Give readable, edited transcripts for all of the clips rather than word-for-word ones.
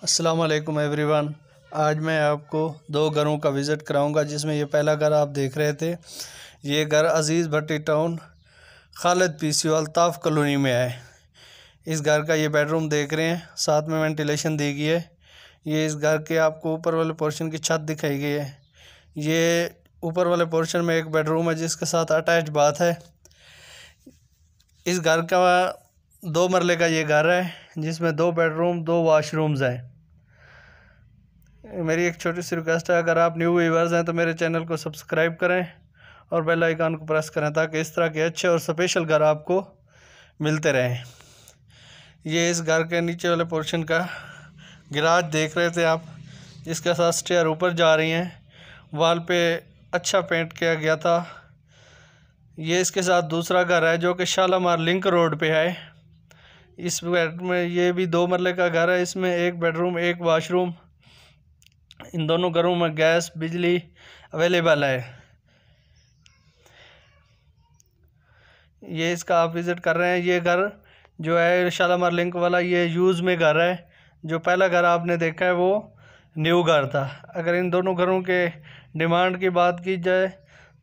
अस्सलाम वालेकुम एवरीवन। आज मैं आपको दो घरों का विज़िट कराऊंगा, जिसमें ये पहला घर आप देख रहे थे। ये घर Aziz Bhatti town Khalid PCO Altaf colony में है। इस घर का ये बेडरूम देख रहे हैं, साथ में वेंटिलेशन दी गई है। ये इस घर के आपको ऊपर वाले पोर्शन की छत दिखाई गई है। ये ऊपर वाले पोर्शन में एक बेडरूम है जिसके साथ अटैच बाथ है। इस घर का 2 मरले का ये घर है, जिसमें 2 बेडरूम 2 वाशरूम्स हैं। मेरी एक छोटी सी रिक्वेस्ट है, अगर आप न्यू व्यूअर्स हैं तो मेरे चैनल को सब्सक्राइब करें और बेल आइकन को प्रेस करें, ताकि इस तरह के अच्छे और स्पेशल घर आपको मिलते रहें। ये इस घर के नीचे वाले पोर्शन का गैराज देख रहे थे आप, जिसके साथ स्टेयर ऊपर जा रही हैं। वॉल पे अच्छा पेंट किया गया था। ये इसके साथ दूसरा घर है जो कि शालामार लिंक रोड पे है। इस बेड में ये भी 2 मरले का घर है। इसमें एक बेडरूम एक वाशरूम। इन दोनों घरों में गैस बिजली अवेलेबल है। ये इसका आप विज़िट कर रहे हैं। ये घर जो है शालामार लिंक वाला, ये यूज़ में घर है। जो पहला घर आपने देखा है वो न्यू घर था। अगर इन दोनों घरों के डिमांड की बात की जाए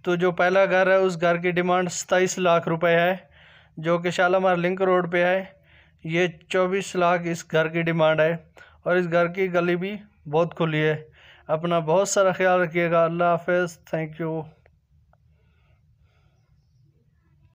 तो जो पहला घर है उस घर की डिमांड 27 लाख रुपए है, जो कि शालामार लिंक रोड पे है। ये 24 लाख इस घर की डिमांड है। और इस घर की गली भी बहुत खुली है। अपना बहुत सारा ख्याल रखिएगा। अल्लाह हाफ़िज़। Thank you.